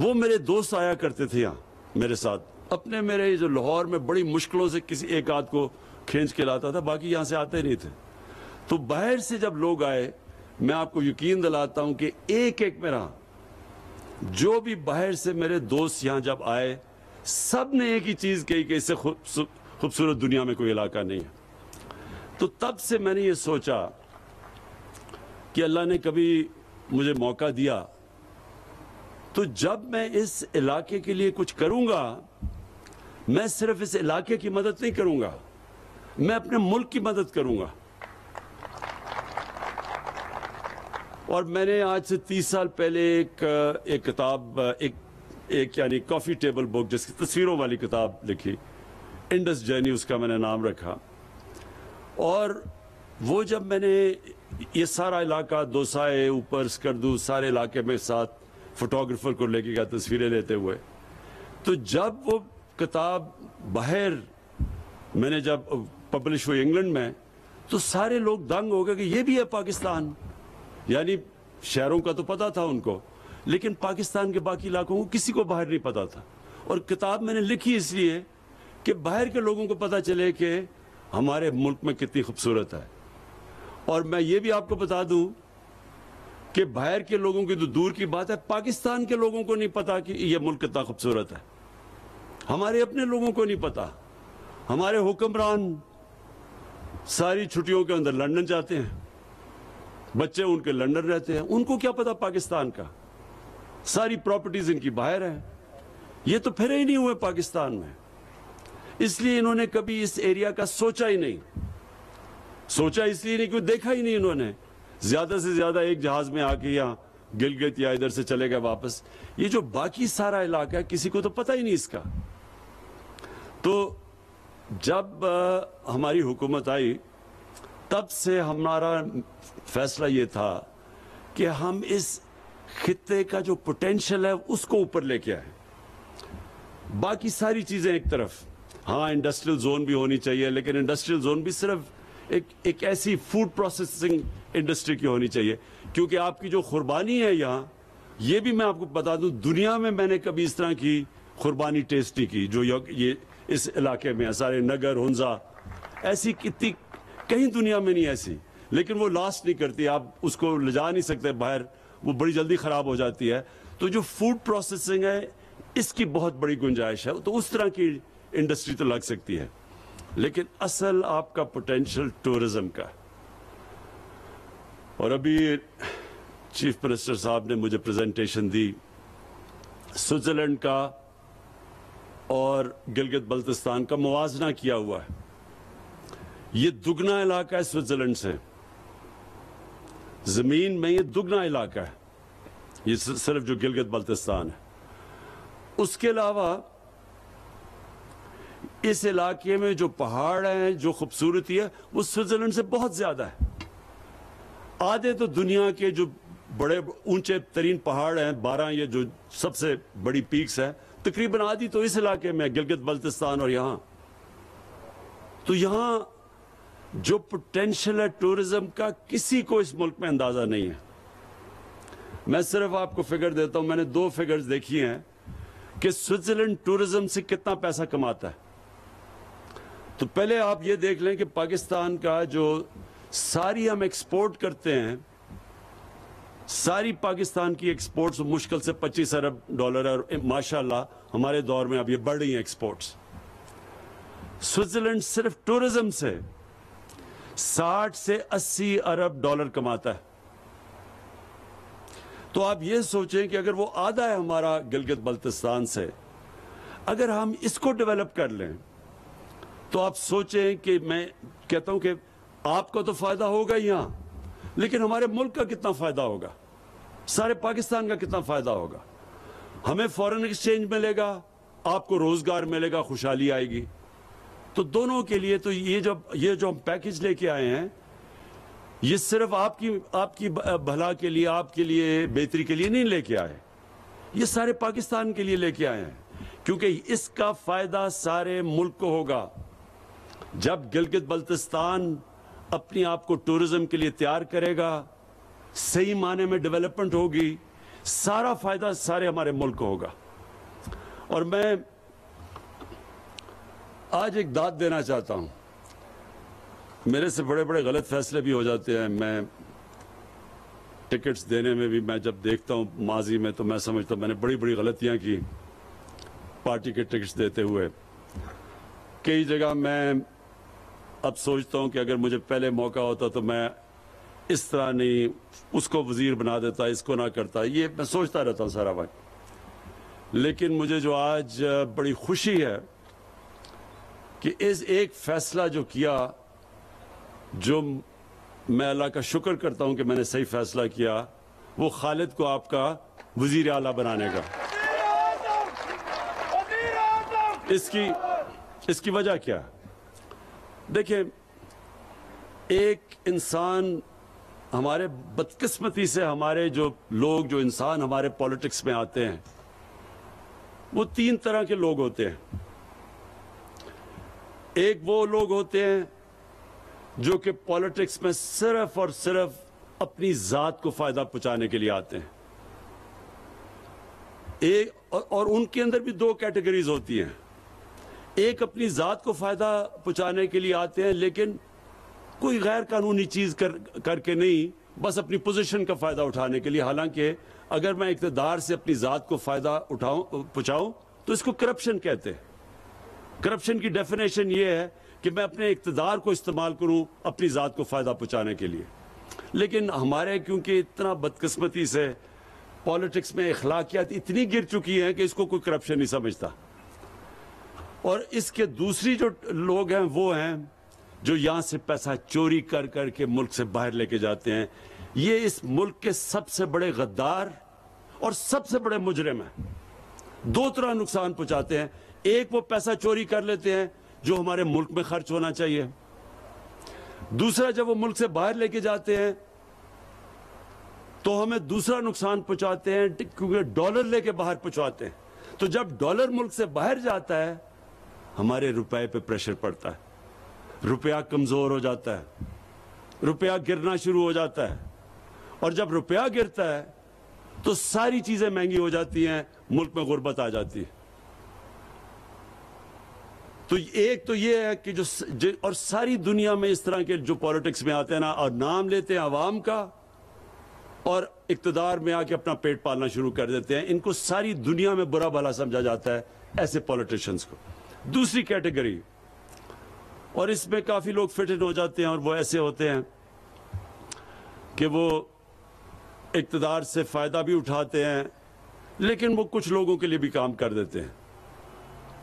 وہ میرے دوست آیا کرتے تھے یہاں میرے ساتھ, اپنے میرے جو لاہور میں بڑی مشکلوں سے کسی ایک آدھ کو کھینچ کے لاتا تھا, باقی یہاں سے آتے نہیں تھے. تو باہر سے جب لوگ آئے, میں آپ کو یقین دلاتا ہوں کہ ایک ایک میرا جو بھی باہر سے میرے دوست یہاں جب آئے, سب نے ایک ہی چیز کہی کہ اس سے خوبصورت دنیا میں کوئی علاقہ نہیں ہے. تو تب سے میں نے یہ سوچا کہ اللہ نے کبھی مجھے موقع دیا تو جب میں اس علاقے کے لیے کچھ کروں گا, میں صرف اس علاقے کی مدد نہیں کروں گا, میں اپنے ملک کی مدد کروں گا. اور میں نے آج سے 30 سال پہلے ایک کتاب, ایک یعنی کافی ٹیبل بک جس کی تصویروں والی کتاب لکھی, انڈس جرنی اس کا میں نے نام رکھا. اور وہ جب میں نے یہ سارا علاقہ دوسائے, اوپر سکردو, سارے علاقے میں ساتھ فوٹوگرافر کو لے کے گیا تصویریں لیتے ہوئے, تو جب وہ کتاب باہر میں نے جب پبلش ہوئی انگلینڈ میں, تو سارے لوگ دنگ ہو گئے کہ یہ بھی ہے پاکستان. یعنی شہروں کا تو پتا تھا ان کو, لیکن پاکستان کے باقی علاقوں کو کسی کو باہر نہیں پتا تھا. اور کتاب میں نے لکھی اس لیے کہ باہر کے لوگوں کو پتا چلے کہ ہمارے ملک میں کتنی خوبصورت ہے. اور میں یہ بھی آپ کو بتا دوں کہ باہر کے لوگوں کی تو دور کی بات ہے, پاکستان کے لوگوں کو نہیں پتا کہ یہ ملک کتنا خوبصورت ہے. ہمارے اپنے لوگوں کو نہیں پتا. ہمارے حکمران ساری چھٹیوں کے اندر لندن جاتے ہیں, بچے ان کے لندن رہتے ہیں, ان کو کیا پتا پاکستان کا. ساری پراپرٹیز ان کی باہر ہیں, یہ تو پھرے ہی نہیں ہوئے پاکستان میں. اس لیے انہوں نے کبھی اس ایریا کا سوچا ہی نہیں. سوچا اس لیے نہیں کہ دیکھا ہی نہیں انہوں نے. زیادہ سے زیادہ ایک جہاز میں آ کے یہاں گلگت یا ادھر سے چلے گئے واپس. یہ جو باقی سارا علاقہ ہے کسی کو تو پتہ ہی نہیں اس کا. تو جب ہماری حکومت آئی تب سے ہمارا فیصلہ یہ تھا کہ ہم اس خطے کا جو پوٹینشل ہے اس کو اوپر لے کے آئیں. باقی ساری چیزیں ایک طرف, ہاں انڈسٹریل زون بھی ہونی چاہیے, لیکن انڈسٹریل زون بھی صرف ایک ایسی فوڈ پروسیسنگ انڈسٹری کی ہونی چاہیے. کیونکہ آپ کی جو قربانی ہے یہاں, یہ بھی میں آپ کو بتا دوں, دنیا میں میں نے کبھی اس طرح کی قربانی ٹیسٹ نہیں کی جو یہ اس علاقے میں ہے. سارے نگر ہنزا ایسی کتنی کہیں دنیا میں نہیں ایسی, لیکن وہ لاسٹ نہیں کرتی. آپ اس کو لے جا نہیں سکتے باہر, وہ بڑی جلدی خراب ہو جاتی ہے. تو جو فوڈ پروسیسنگ ہے اس کی بہت بڑی گنجائش ہے, تو اس طرح کی انڈسٹری تو لگ سکتی ہے. لیکن اصل آپ کا پوٹینشل ٹورزم کا. اور ابھی چیف منسٹر صاحب نے مجھے پریزنٹیشن دی سوئٹزرلینڈ کا اور گلگت بلتستان کا موازنہ کیا ہوا ہے. یہ دگنا علاقہ ہے سوئٹزرلینڈ سے, زمین میں یہ دگنا علاقہ ہے, یہ صرف جو گلگت بلتستان ہے. اس کے علاوہ اس علاقے میں جو پہاڑ ہیں, جو خوبصورتی ہے, وہ سوئٹزرلینڈ سے بہت زیادہ ہے. آدھے تو دنیا کے جو بڑے اونچے ترین پہاڑ ہیں 12, یہ جو سب سے بڑی پیکس ہیں, تقریباً آدھی تو اس علاقے میں, گلگت بلتستان اور یہاں. تو یہاں جو پوٹینشل ہے ٹورزم کا, کسی کو اس ملک میں اندازہ نہیں ہے. میں صرف آپ کو فگر دیتا ہوں, میں نے 2 فگرز دیکھی ہیں کہ سوئٹزرلینڈ ٹورزم سے کتنا پیسہ کماتا ہے. تو پہلے آپ یہ دیکھ لیں کہ پاکستان کا جو ساری ہم ایکسپورٹ کرتے ہیں, ساری پاکستان کی ایکسپورٹس مشکل سے $25 ارب ہے, اور ماشاءاللہ ہمارے دور میں اب یہ بڑھ رہی ہیں ایکسپورٹس. سوئٹزرلینڈ صرف ٹورزم سے 60 سے 80 ارب ڈالر کماتا ہے. تو آپ یہ سوچیں کہ اگر وہ آدھا ہے ہمارا گلگت بلتستان سے, اگر ہم اس کو ڈیولپ کر لیں تو آپ سوچیں کہ میں کہتا ہوں کہ آپ کو تو فائدہ ہوگا یہاں, لیکن ہمارے ملک کا کتنا فائدہ ہوگا, سارے پاکستان کا کتنا فائدہ ہوگا. ہمیں فورن ایکسچینج ملے گا, آپ کو روزگار ملے گا, خوشحالی آئے گی. تو دونوں کے لیے تو یہ جو ہم پیکج لے کے آئے ہیں, یہ صرف آپ کی بھلا کے لیے, آپ کے لیے بہتری کے لیے نہیں لے کے آئے, یہ سارے پاکستان کے لیے لے کے آئے ہیں. کیونکہ اس کا فائدہ سارے ملک کو ہوگا. جب گلگت بلتستان اپنی آپ کو ٹورزم کے لیے تیار کرے گا, صحیح معنی میں ڈیولپمنٹ ہوگی, سارا فائدہ سارے ہمارے ملک کو ہوگا. اور میں آج ایک داد دینا چاہتا ہوں. میرے سے بڑے بڑے غلط فیصلے بھی ہو جاتے ہیں. میں ٹکٹس دینے میں بھی میں جب دیکھتا ہوں ماضی میں تو میں سمجھتا ہوں میں نے بڑی بڑی غلطیاں کی پارٹی کے ٹکٹس دیتے ہوئے. کئی جگہ میں اب سوچتا ہوں کہ اگر مجھے پہلے موقع ہوتا تو میں اس طرح نہیں اس کو وزیر بنا دیتا, اس کو نہ کرتا. یہ میں سوچتا رہتا ہوں سارا وقت. لیکن مجھے جو آج بڑی خوشی ہے کہ اس ایک فیصلہ جو کیا, جو میں اللہ کا شکر کرتا ہوں کہ میں نے صحیح فیصلہ کیا, وہ خالد کو آپ کا وزیر اعلیٰ بنانے کا. اس کی وجہ کیا؟ دیکھیں, ایک انسان, ہمارے بدقسمتی سے ہمارے جو لوگ, جو انسان ہمارے پولیٹکس میں آتے ہیں وہ 3 طرح کے لوگ ہوتے ہیں. ایک وہ لوگ ہوتے ہیں جو کہ پولیٹکس میں صرف اور صرف اپنی ذات کو فائدہ پہنچانے کے لیے آتے ہیں. اور ان کے اندر بھی 2 کیٹیگریز ہوتی ہیں. ایک اپنی ذات کو فائدہ پہنچانے کے لیے آتے ہیں لیکن کوئی غیر قانونی چیز کر کے نہیں, بس اپنی پوزیشن کا فائدہ اٹھانے کے لیے. حالانکہ اگر میں اقتدار سے اپنی ذات کو فائدہ پہنچاؤں تو اس کو کرپشن کہتے ہیں. کرپشن کی ڈیفینیشن یہ ہے کہ میں اپنے اقتدار کو استعمال کروں اپنی ذات کو فائدہ پہنچانے کے لیے. لیکن ہمارے کیونکہ اتنا بدقسمتی سے پولیٹکس میں اخلاقیات اتنی گر چکی ہیں کہ اس کو کوئی کرپشن نہیں سمجھتا. اور اس کے دوسری جو لوگ ہیں وہ ہیں جو یہاں سے پیسہ چوری کر کے ملک سے باہر لے کے جاتے ہیں. یہ اس ملک کے سب سے بڑے غدار اور سب سے بڑے مجرم ہیں. 2 طرح نقصان پہنچاتے ہیں. ایک وہ پیسہ چوری کر لیتے ہیں جو ہمارے ملک میں خرچ ہونا چاہیے. دوسرا, جب وہ ملک سے باہر لے کے جاتے ہیں تو ہمیں دوسرا نقصان پہنچاتے ہیں کیونکہ ڈالر لے کے باہر پہنچاتے ہیں. تو جب ڈالر ملک سے باہر جاتا ہے ہمارے روپے پہ پریشر پڑتا ہے, روپیہ کمزور ہو جاتا ہے, روپیہ گرنا شروع ہو جاتا ہے. اور جب روپیہ گرتا ہے تو ساری چیزیں مہنگی ہو جاتی ہیں, ملک میں غربت آ جاتی ہے. تو ایک تو یہ ہے کہ اور ساری دنیا میں اس طرح کے جو پولیٹکس میں آتے ہیں نا, اور نام لیتے ہیں عوام کا اور اقتدار میں آ کے اپنا پیٹ پالنا شروع کر دیتے ہیں, ان کو ساری دنیا میں برا بھلا سمجھا جاتا ہے, ایسے پولیٹیشنز کو. دوسری کیٹیگری, اور اس میں کافی لوگ فٹ ان ہو جاتے ہیں, اور وہ ایسے ہوتے ہیں کہ وہ اقتدار سے فائدہ بھی اٹھاتے ہیں لیکن وہ کچھ لوگوں کے لیے بھی کام کر دیتے ہیں.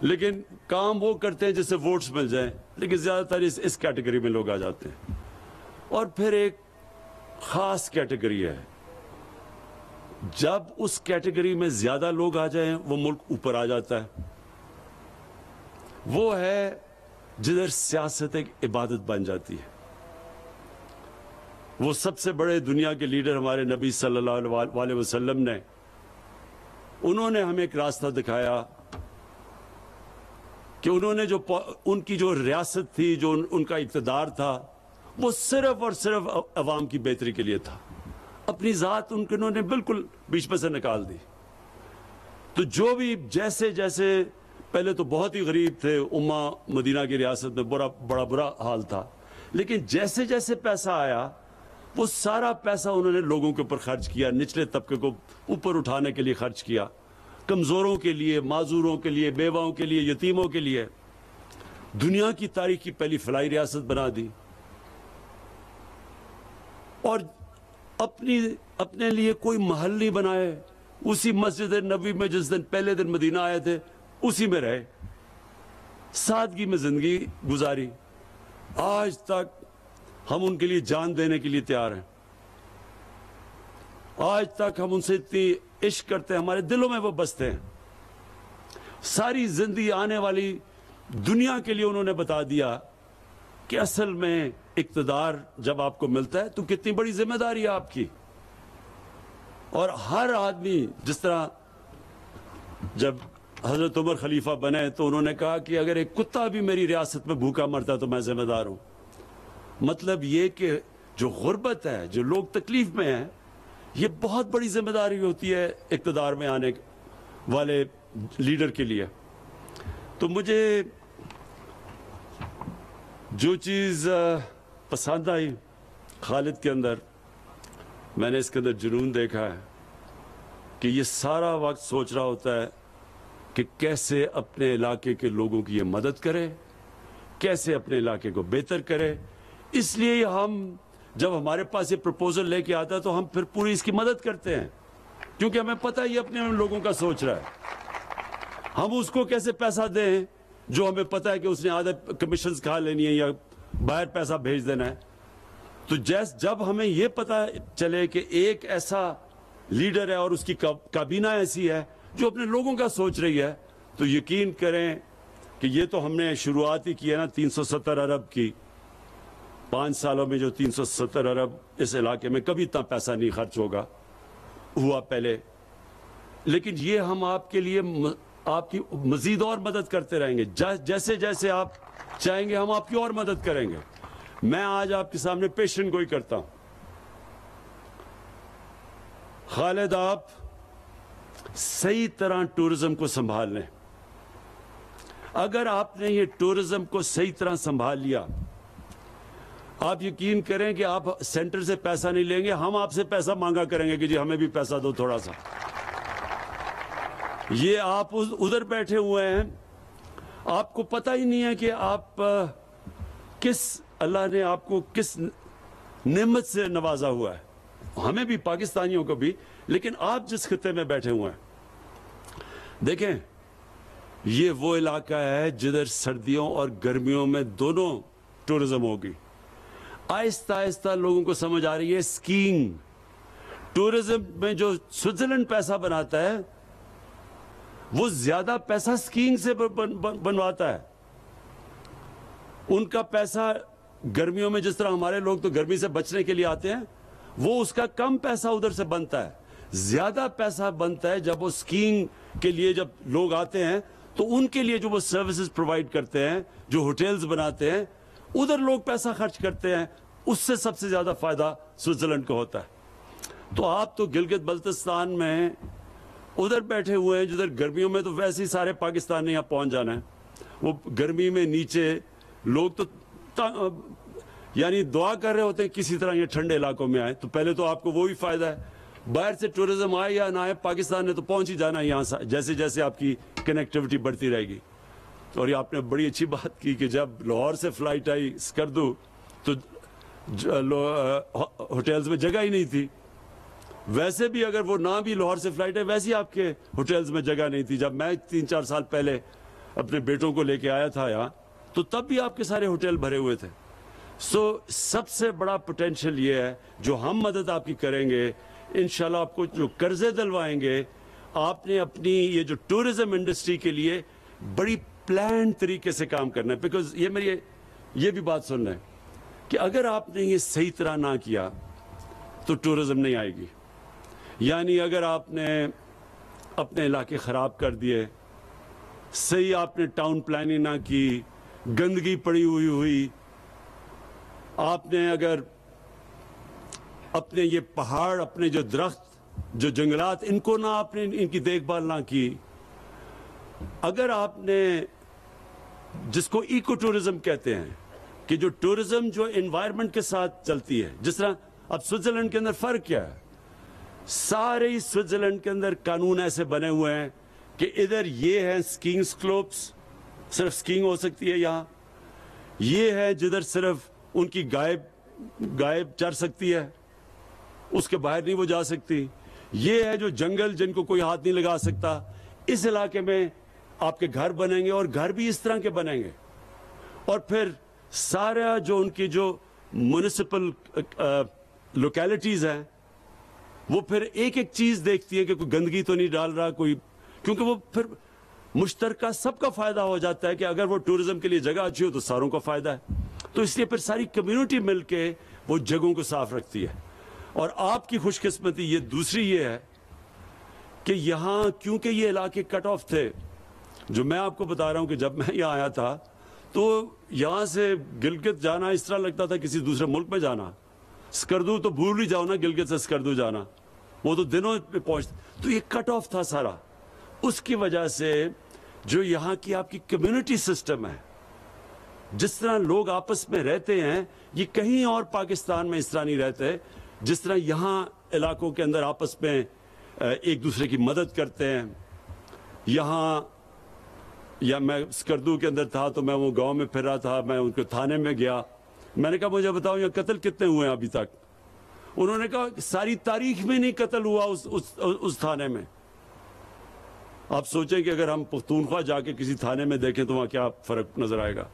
لیکن کام وہ کرتے ہیں جس سے ووٹس مل جائیں, لیکن زیادہ تر اس کیٹیگری میں لوگ آ جاتے ہیں. اور پھر ایک خاص کیٹیگری ہے, جب اس کیٹیگری میں زیادہ لوگ آ جائیں وہ ملک اوپر آ جاتا ہے. وہ ہے جدھر سیاست ایک عبادت بن جاتی ہے. وہ سب سے بڑے دنیا کے لیڈر ہمارے نبی صلی اللہ علیہ وسلم نے, انہوں نے ہمیں ایک راستہ دکھایا کہ انہوں نے ان کی جو ریاست تھی, جو ان کا اقتدار تھا, وہ صرف اور صرف عوام کی بہتری کے لیے تھا. اپنی ذات انہوں نے بالکل بیچ میں سے نکال دی. تو جو بھی جیسے پہلے تو بہت ہی غریب تھے, امہ مدینہ کی ریاست میں بڑا برا حال تھا, لیکن جیسے جیسے پیسہ آیا وہ سارا پیسہ انہوں نے لوگوں کے اوپر خرچ کیا, نچلے طبقے کو اوپر اٹھانے کے لیے خرچ کیا, کمزوروں کے لیے, معذوروں کے لیے, بیواؤں کے لیے, یتیموں کے لیے. دنیا کی تاریخ کی پہلی فلاحی ریاست بنا دی. اور اپنے لیے کوئی محل نہیں بنائے, اسی مسجد نبوی میں جس دن پہلے دن مدینہ آئے تھے اسی میں رہے, سادگی میں زندگی گزاری. آج تک ہم ان کے لیے جان دینے کے لیے تیار ہیں. آج تک ہم ان سے اتنی عشق کرتے ہیں, ہمارے دلوں میں وہ بستے ہیں. ساری زندگی آنے والی دنیا کے لیے انہوں نے بتا دیا کہ اصل میں اقتدار جب آپ کو ملتا ہے تو کتنی بڑی ذمہ داری ہے آپ کی. اور ہر آدمی, جس طرح جب حضرت عمر خلیفہ بنے تو انہوں نے کہا کہ اگر ایک کتا بھی میری ریاست میں بھوکا مرتا تو میں ذمہ دار ہوں. مطلب یہ کہ جو غربت ہے, جو لوگ تکلیف میں ہیں, یہ بہت بڑی ذمہ داری ہوتی ہے اقتدار میں آنے والے لیڈر کے لیے. تو مجھے جو چیز پسند آئی خالد کے اندر، میں نے اس کے اندر جنون دیکھا ہے کہ یہ سارا وقت سوچ رہا ہوتا ہے کہ کیسے اپنے علاقے کے لوگوں کی یہ مدد کرے، کیسے اپنے علاقے کو بہتر کرے. اس لیے ہم جب ہمارے پاس یہ پروپوزل لے کے آتا ہے تو ہم پھر پوری اس کی مدد کرتے ہیں، کیونکہ ہمیں پتہ ہے یہ اپنے لوگوں کا سوچ رہا ہے. ہم اس کو کیسے پیسہ دیں جو ہمیں پتہ ہے کہ اس نے آدھے کمیشنز کھا لینی ہے یا باہر پیسہ بھیج دینا ہے. تو جب ہمیں یہ پتہ چلے کہ ایک ایسا لیڈر ہے اور اس کی کابینہ ایسی ہے جو اپنے لوگوں کا سوچ رہی ہے، تو یقین کریں کہ یہ تو ہم نے شروعات ہی کی ہے نا 370 ارب کی. 5 سالوں میں جو 370 ارب اس علاقے میں کبھی اتنا پیسہ نہیں خرچ ہوا پہلے. لیکن یہ ہم آپ کے لیے آپ کی مزید اور مدد کرتے رہیں گے. جیسے جیسے آپ چاہیں گے ہم آپ کی اور مدد کریں گے. میں آج آپ کے سامنے پیشن گوئی کرتا ہوں. خالد، آپ صحیح طرح ٹورزم کو سنبھال لیں. اگر آپ نے یہ ٹورزم کو صحیح طرح سنبھال لیا، آپ یقین کریں کہ آپ سینٹر سے پیسہ نہیں لیں گے، ہم آپ سے پیسہ مانگا کریں گے کہ جی ہمیں بھی پیسہ دو تھوڑا سا. یہ آپ ادھر بیٹھے ہوئے ہیں، آپ کو پتہ ہی نہیں ہے کہ آپ اللہ نے آپ کو کس نعمت سے نوازا ہوا ہے. ہمیں بھی، پاکستانیوں کو بھی. لیکن آپ جس خطے میں بیٹھے ہوئے ہیں، دیکھیں یہ وہ علاقہ ہے جدھر سردیوں اور گرمیوں میں دونوں ٹورزم ہوگی. آہستہ آہستہ لوگوں کو سمجھ آ رہی ہے اسکیئنگ. ٹورزم میں جو سوئٹزرلینڈ پیسہ بناتا ہے وہ زیادہ پیسہ اسکیئنگ سے بنواتا ہے. ان کا پیسہ گرمیوں میں، جس طرح ہمارے لوگ تو گرمی سے بچنے کے لیے آتے ہیں، وہ اس کا کم پیسہ ادھر سے بنتا ہے. زیادہ پیسہ بنتا ہے جب وہ اسکیئنگ کے لیے جب لوگ آتے ہیں تو ان کے لیے جو وہ سروسز پرووائڈ کرتے ہیں، جو ہوٹلز بناتے ہیں، ادھر لوگ پیسہ خرچ کرتے ہیں. اس سے سب سے زیادہ فائدہ سوئٹزرلینڈ کو ہوتا ہے. تو آپ تو گلگت بلتستان میں ادھر بیٹھے ہوئے ہیں جدھر گرمیوں میں تو ویسے ہی سارے پاکستان نے یہاں پہنچ جانا ہے. وہ گرمی میں نیچے لوگ تو یعنی دعا کر رہے ہوتے ہیں کسی طرح یہ ٹھنڈے علاقوں میں آئے. تو پہلے تو آپ کو وہی فائدہ ہے. باہر سے ٹورزم آئے یا نہ آئے، پاکستان نے تو پہنچ ہی جانا ہے یہاں سے، جیسے جیسے آپ کی کنیکٹیوٹی بڑھتی رہے گی. اور یہ آپ نے بڑی اچھی بات کی کہ جب لاہور سے فلائٹ آئی اسکردو تو ہوٹلز میں جگہ ہی نہیں تھی. ویسے بھی اگر وہ نہ بھی لاہور سے فلائٹ ہے، ویسے آپ کے ہوٹلز میں جگہ نہیں تھی. جب میں 3-4 سال پہلے اپنے بیٹوں کو لے کے آیا تھا یہاں، تو تب بھی آپ کے سارے ہوٹل بھرے ہوئے تھے. سب سے بڑا پوٹینشیل یہ ہے جو ہم مدد آپ کی کریں گے. انشاءاللہ آپ کو جو قرضے دلوائیں گے، آپ نے اپنی یہ جو ٹورزم انڈسٹری کے لیے بڑی پلان طریقے سے کام کرنا ہے. بیکاز یہ بھی بات سن رہے ہیں کہ اگر آپ نے یہ صحیح طرح نہ کیا تو ٹورزم نہیں آئے گی. یعنی اگر آپ نے اپنے علاقے خراب کر دیے، صحیح آپ نے ٹاؤن پلاننگ نہ کی، گندگی پڑی ہوئی، آپ نے اگر اپنے یہ پہاڑ، اپنے جو درخت، جو جنگلات، ان کو نہ آپ نے ان کی دیکھ بھال نہ کی، اگر آپ نے جس کو ایکو ٹورزم کہتے ہیں کہ جو ٹورزم جو انوائرمنٹ کے ساتھ چلتی ہے، جس طرح اب سوئٹزرلینڈ کے اندر فرق کیا ہے، سارے ہی سوئٹزرلینڈ کے اندر قانون ایسے بنے ہوئے ہیں کہ ادھر یہ ہیں سکینگ سکلوپس، صرف سکینگ ہو سکتی ہے یہاں. یہ ہے جدھر صرف ان کی گائے چر سکتی ہے، اس کے باہر نہیں وہ جا سکتی. یہ ہے جو جنگل جن کو کوئی ہاتھ نہیں لگا سکتا. اس علاقے میں آپ کے گھر بنیں گے اور گھر بھی اس طرح کے بنیں گے. اور پھر سارا جو ان کی جو میونسپل لوکیلٹیز ہیں وہ پھر ایک ایک چیز دیکھتی ہے کہ کوئی گندگی تو نہیں ڈال رہا کوئی، کیونکہ وہ پھر مشترکہ سب کا فائدہ ہو جاتا ہے کہ اگر وہ ٹورزم کے لیے جگہ اچھی ہو تو ساروں کا فائدہ ہے. تو اس لیے پھر ساری کمیونٹی مل کے وہ جگہوں کو صاف رکھتی ہے. اور آپ کی خوش قسمتی یہ دوسری یہ ہے کہ یہاں کیونکہ یہ علاقے کٹ آف تھے، جو میں آپ کو بتا رہا ہوں کہ جب میں یہاں آیا تھا تو یہاں سے گلگت جانا اس طرح لگتا تھا کسی دوسرے ملک میں جانا. اسکردو تو بھول ہی جاؤ نا، گلگت سے اسکردو جانا. وہ تو دنوں پہ پہنچتے. تو یہ کٹ آف تھا سارا. اس کی وجہ سے جو یہاں کی آپ کی کمیونٹی سسٹم ہے, جس طرح لوگ آپس میں رہتے ہیں, یہ کہیں اور پاکستان میں اس طرح نہیں رہتے. جس طرح یہاں علاقوں کے اندر آپس میں ایک دوسرے کی مدد کرتے ہیں. یہاں یا میں اسکردو کے اندر تھا تو میں وہ گاؤں میں پھر رہا تھا, میں ان کے تھانے میں گیا, میں نے کہا مجھے بتاؤ یہ قتل کتنے ہوئے ہیں ابھی تک. انہوں نے کہا ساری تاریخ میں نہیں قتل ہوا اس تھانے میں. آپ سوچیں کہ اگر ہم پختونخوا جا کے کسی تھانے میں دیکھیں تو وہاں کیا فرق نظر آئے گا.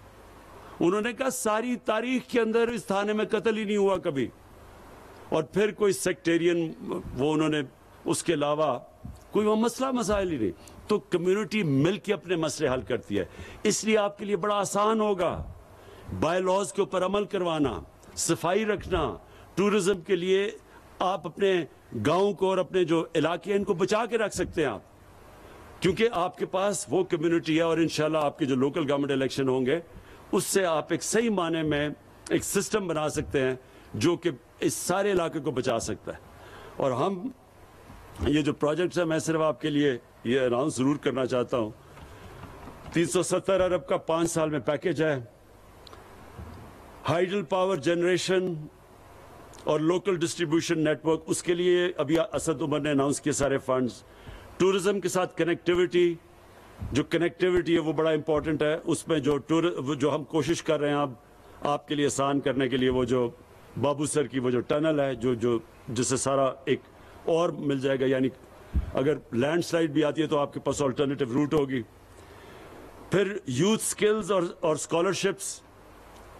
انہوں نے کہا ساری تاریخ کے اندر اس تھانے میں قتل ہی نہیں ہوا کبھی. اور پھر کوئی سیکٹیرین وہ انہوں نے اس کے علاوہ کوئی وہ مسائل ہی نہیں. تو کمیونٹی مل کے اپنے مسئلے حل کرتی ہے. اس لیے آپ کے لیے بڑا آسان ہوگا بائی لاز کے اوپر عمل کروانا, صفائی رکھنا. ٹورزم کے لیے آپ اپنے گاؤں کو اور اپنے جو علاقے ہیں ان کو بچا کے رکھ سکتے ہیں آپ, کیونکہ آپ کے پاس وہ کمیونٹی ہے. اور انشاءاللہ آپ کے جو لوکل گورنمنٹ الیکشن ہوں گے اس سے آپ ایک صحیح معنی میں ایک سسٹم بنا سکتے ہیں جو کہ اس سارے علاقے کو بچا سکتا ہے. اور ہم یہ جو پروجیکٹس ہیں, میں صرف آپ کے لیے یہ اناؤنس ضرور کرنا چاہتا ہوں. 370 ارب کا 5 سال میں پیکج ہے. ہائیڈل پاور جنریشن اور لوکل ڈسٹریبیوشن نیٹ ورک, اس کے لیے ابھی اسد عمر نے اناؤنس کیے سارے فنڈز. ٹورزم کے ساتھ کنیکٹیوٹی, جو کنیکٹیوٹی ہے وہ بڑا امپورٹنٹ ہے. اس میں جو ہم کوشش کر رہے ہیں اب آپ کے لیے آسان کرنے کے لیے, وہ جو بابو سر کی وہ جو ٹنل ہے جس سے سارا ایک اور مل جائے گا. یعنی اگر لینڈ سلائڈ بھی آتی ہے تو آپ کے پاس آلٹرنیٹو روٹ ہوگی. پھر یوتھ سکلز اور اسکالرشپس,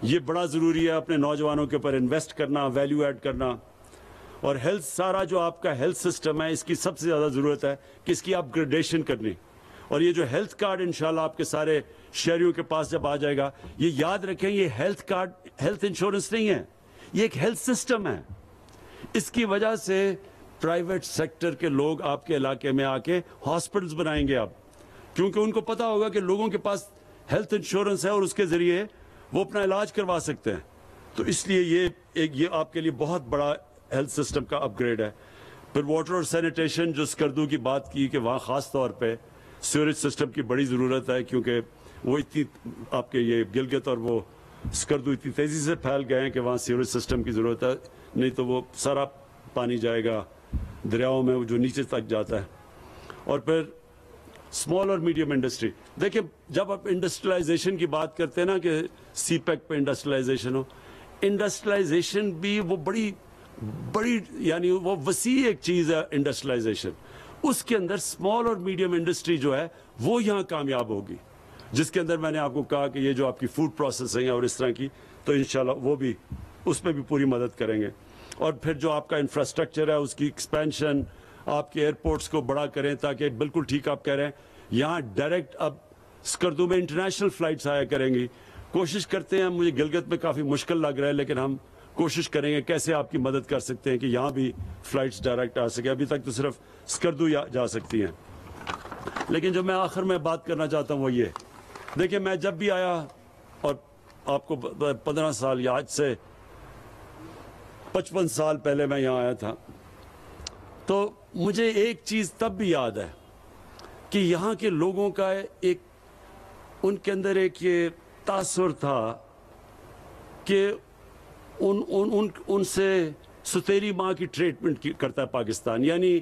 یہ بڑا ضروری ہے اپنے نوجوانوں کے اوپر انویسٹ کرنا, ویلیو ایڈ کرنا. اور ہیلتھ, سارا جو آپ کا ہیلتھ سسٹم ہے اس کی سب سے زیادہ ضرورت ہے کہ اس کی اپ گریڈیشن کرنی. اور یہ جو ہیلتھ کارڈ انشاءاللہ آپ کے سارے شہریوں کے پاس جب آ جائے گا, یہ یاد رکھیں یہ ہیلتھ کارڈ ہیلتھ انشورنس نہیں ہے, یہ ایک ہیلتھ سسٹم ہے. اس کی وجہ سے پرائیویٹ سیکٹر کے لوگ آپ کے علاقے میں آ کے ہاسپٹلز بنائیں گے اب, کیونکہ ان کو پتا ہوگا کہ لوگوں کے پاس ہیلتھ انشورنس ہے اور اس کے ذریعے وہ اپنا علاج کروا سکتے ہیں. تو اس لیے یہ آپ کے لیے بہت بڑا ہیلتھ سسٹم کا اپ گریڈ ہے. پھر واٹر اور سینیٹیشن, جو اسکردو کی بات کی کہ وہاں خاص طور پہ سیوریج سسٹم کی بڑی ضرورت ہے, کیونکہ وہ اتنی آپ کے یہ گلگت اور وہ اسکردو اتنی تیزی سے پھیل گئے ہیں کہ وہاں سیوریج سسٹم کی ضرورت ہے, نہیں تو وہ سارا پانی جائے گا دریاؤں میں جو نیچے تک جاتا ہے. اور پھر اسمال اور میڈیم انڈسٹری, دیکھیں جب آپ انڈسٹریلائزیشن کی بات کرتے ہیں نا کہ سی پیک پہ انڈسٹریلائزیشن ہو, انڈسٹریلائزیشن بھی وہ بڑی یعنی وہ وسیع ایک چیز ہے انڈسٹریلائزیشن. اس کے اندر اسمال اور میڈیم انڈسٹری جو ہے وہ یہاں کامیاب ہوگی, جس کے اندر میں نے آپ کو کہا کہ یہ جو آپ کی فوڈ پروسیسنگ ہے اور اس طرح کی, تو انشاءاللہ وہ بھی اس پہ بھی پوری مدد کریں گے. اور پھر جو آپ کا انفراسٹرکچر ہے اس کی ایکسپینشن, آپ کے ایئرپورٹس کو بڑا کریں تاکہ بالکل ٹھیک آپ کہہ رہے ہیں یہاں ڈائریکٹ اب اسکردو میں انٹرنیشنل فلائٹس آیا کریں گی. کوشش کرتے ہیں, مجھے گلگت میں کافی مشکل لگ رہا ہے لیکن ہم کوشش کریں گے کیسے آپ کی مدد کر سکتے ہیں کہ یہاں بھی فلائٹس ڈائریکٹ آ سکے. ابھی تک تو صرف اسکردو جا سکتی ہیں. لیکن جو میں آخر میں بات کرنا چاہتا ہوں وہ یہ, دیکھیں میں جب بھی آیا, اور آپ کو 15 سال یا آج سے 55 سال پہلے میں یہاں آیا تھا, تو مجھے ایک چیز تب بھی یاد ہے کہ یہاں کے لوگوں کا ایک ان کے اندر ایک یہ تاثر تھا کہ ان سے ستیری ماں کی ٹریٹمنٹ کرتا ہے پاکستان. یعنی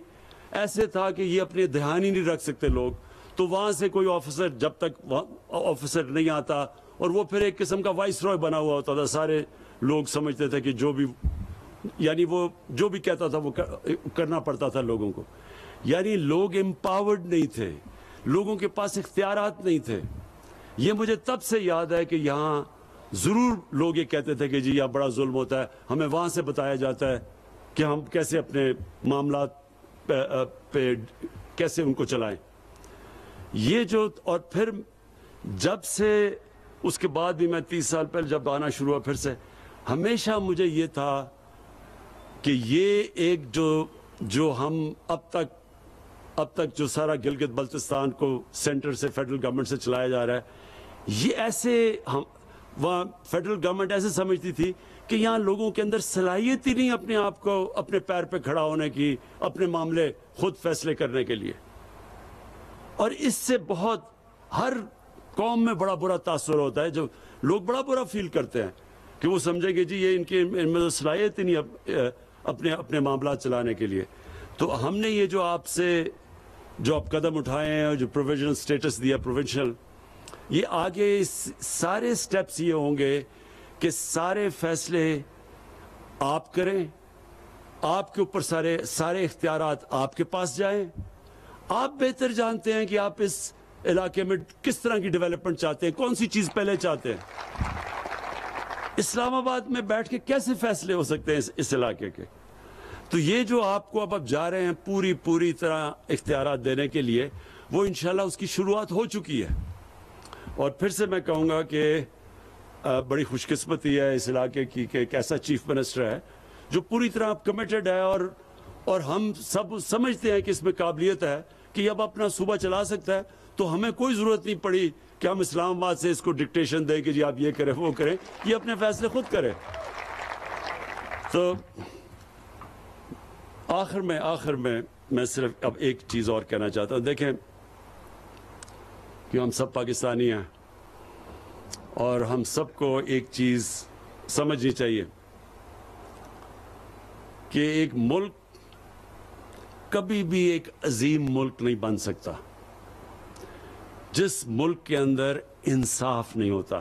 ایسے تھا کہ یہ اپنے دھیان ہی نہیں رکھ سکتے لوگ, تو وہاں سے کوئی آفیسر جب تک آفیسر نہیں آتا, اور وہ پھر ایک قسم کا وائس رائے بنا ہوا ہوتا تھا, سارے لوگ سمجھتے تھے کہ جو بھی یعنی وہ جو بھی کہتا تھا وہ کرنا پڑتا تھا لوگوں کو. یعنی لوگ امپاورڈ نہیں تھے, لوگوں کے پاس اختیارات نہیں تھے. یہ مجھے تب سے یاد ہے کہ یہاں ضرور لوگ یہ کہتے تھے کہ جی یہاں بڑا ظلم ہوتا ہے, ہمیں وہاں سے بتایا جاتا ہے کہ ہم کیسے اپنے معاملات پہ کیسے ان کو چلائیں. یہ جو, اور پھر جب سے اس کے بعد بھی میں 30 سال پہلے جب آنا شروع ہوا, پھر سے ہمیشہ مجھے یہ تھا کہ یہ ایک جو ہم اب تک جو سارا گلگت بلتستان کو سینٹر سے فیڈرل گورنمنٹ سے چلایا جا رہا ہے, یہ ایسے وہاں فیڈرل گورنمنٹ ایسے سمجھتی تھی کہ یہاں لوگوں کے اندر صلاحیت ہی نہیں اپنے آپ کو اپنے پیر پہ کھڑا ہونے کی، اپنے معاملے خود فیصلے کرنے کے لیے. اور اس سے بہت ہر قوم میں بڑا برا تاثر ہوتا ہے، جو لوگ بڑا برا فیل کرتے ہیں کہ وہ سمجھیں گے جی یہ ان میں صلاحیت ہی نہیں اپنے معاملات چلانے کے لیے. تو ہم نے یہ جو آپ قدم اٹھائے ہیں اور جو پروویژنل سٹیٹس دیا پروونشل، یہ آگے سارے سٹیپس یہ ہوں گے کہ سارے فیصلے آپ کریں، آپ کے اوپر سارے اختیارات آپ کے پاس جائیں. آپ بہتر جانتے ہیں کہ آپ اس علاقے میں کس طرح کی ڈیولپمنٹ چاہتے ہیں، کون سی چیز پہلے چاہتے ہیں. اسلام آباد میں بیٹھ کے کیسے فیصلے ہو سکتے ہیں اس علاقے کے؟ تو یہ جو آپ کو اب جا رہے ہیں پوری طرح اختیارات دینے کے لیے، وہ انشاءاللہ اس کی شروعات ہو چکی ہے. اور پھر سے میں کہوں گا کہ بڑی خوش قسمتی ہے اس علاقے کی کہ ایک ایسا چیف منسٹر ہے جو پوری طرح کمیٹڈ ہے، اور ہم سب سمجھتے ہیں کہ اس میں قابلیت ہے کہ یہ اب اپنا صوبہ چلا سکتا ہے. تو ہمیں کوئی ضرورت نہیں پڑی کہ ہم اسلام آباد سے اس کو ڈکٹیشن دیں کہ جی آپ یہ کریں وہ کریں، یہ اپنے فیصلے خود کریں. تو آخر میں صرف اب ایک چیز اور کہنا چاہتا ہوں. دیکھیں کہ ہم سب پاکستانی ہیں اور ہم سب کو ایک چیز سمجھنی چاہیے کہ ایک ملک کبھی بھی ایک عظیم ملک نہیں بن سکتا جس ملک کے اندر انصاف نہیں ہوتا،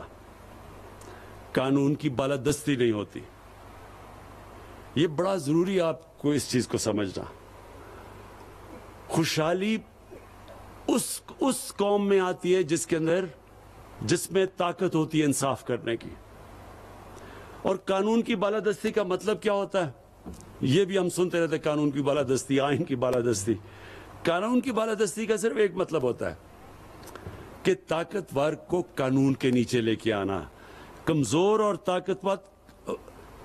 قانون کی بالادستی نہیں ہوتی. یہ بڑا ضروری آپ کو اس چیز کو سمجھنا. خوشحالی اس قوم میں آتی ہے جس میں طاقت ہوتی ہے انصاف کرنے کی. اور قانون کی بالادستی کا مطلب کیا ہوتا ہے؟ یہ بھی ہم سنتے رہتے، قانون کی بالادستی، آئین کی بالادستی. قانون کی بالادستی کا صرف ایک مطلب ہوتا ہے کہ طاقتور کو قانون کے نیچے لے کے آنا، کمزور اور طاقتور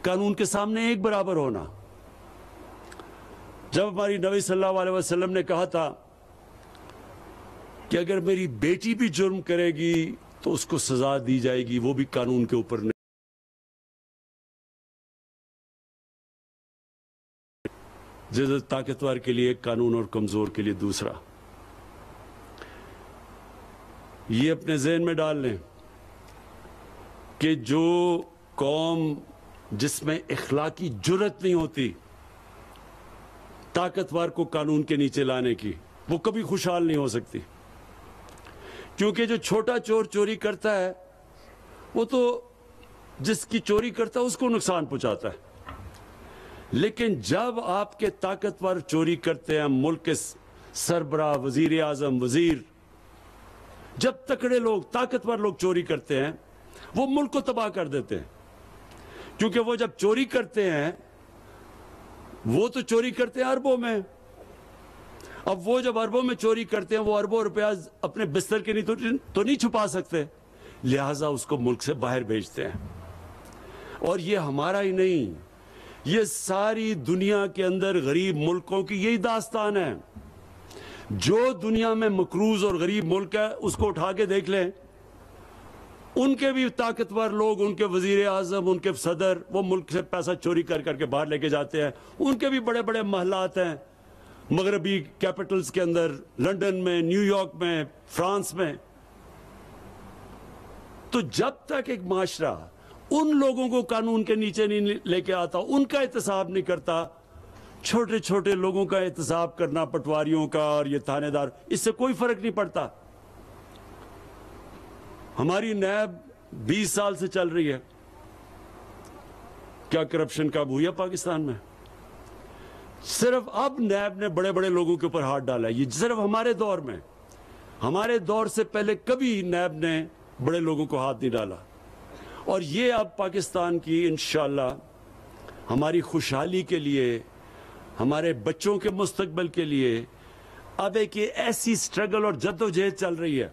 قانون کے سامنے ایک برابر ہونا. جب ہماری نبی صلی اللہ علیہ وسلم نے کہا تھا کہ اگر میری بیٹی بھی جرم کرے گی تو اس کو سزا دی جائے گی، وہ بھی قانون کے اوپر نہیں، جیسے طاقتور کے لیے ایک قانون اور کمزور کے لیے دوسرا. یہ اپنے ذہن میں ڈال لیں کہ جو قوم جس میں اخلاقی جرأت نہیں ہوتی طاقتور کو قانون کے نیچے لانے کی، وہ کبھی خوشحال نہیں ہو سکتی. کیونکہ جو چھوٹا چور چوری کرتا ہے وہ تو جس کی چوری کرتا ہے اس کو نقصان پہنچاتا ہے. لیکن جب آپ کے طاقتور چوری کرتے ہیں، ملک کے سربراہ، وزیر اعظم، وزیر، جب تکڑے لوگ، طاقتور لوگ چوری کرتے ہیں وہ ملک کو تباہ کر دیتے ہیں. کیونکہ وہ جب چوری کرتے ہیں وہ تو چوری کرتے ہیں اربوں میں. اب وہ جب اربوں میں چوری کرتے ہیں وہ اربوں روپیہ اپنے بستر کے تو نہیں چھپا سکتے، لہٰذا اس کو ملک سے باہر بھیجتے ہیں. اور یہ ہمارا ہی نہیں، یہ ساری دنیا کے اندر غریب ملکوں کی یہی داستان ہے. جو دنیا میں مقروض اور غریب ملک ہے اس کو اٹھا کے دیکھ لیں، ان کے بھی طاقتور لوگ، ان کے وزیر اعظم، ان کے صدر، وہ ملک سے پیسہ چوری کر کے باہر لے کے جاتے ہیں. ان کے بھی بڑے بڑے محلات ہیں مغربی کیپٹلز کے اندر، لندن میں، نیو یارک میں، فرانس میں. تو جب تک ایک معاشرہ ان لوگوں کو قانون کے نیچے نہیں لے کے آتا، ان کا احتساب نہیں کرتا، چھوٹے چھوٹے لوگوں کا احتساب کرنا، پٹواریوں کا اور یہ تھانے دار، اس سے کوئی فرق نہیں پڑتا. ہماری نیب 20 سال سے چل رہی ہے، کیا کرپشن قابو ہوا پاکستان میں؟ صرف اب نیب نے بڑے بڑے لوگوں کے اوپر ہاتھ ڈالا ہے. یہ صرف ہمارے دور میں، ہمارے دور سے پہلے کبھی نیب نے بڑے لوگوں کو ہاتھ نہیں ڈالا. اور یہ اب پاکستان کی انشاءاللہ ہماری خوشحالی کے لیے، ہمارے بچوں کے مستقبل کے لیے اب ایک ایسی سٹرگل اور جدوجہد چل رہی ہے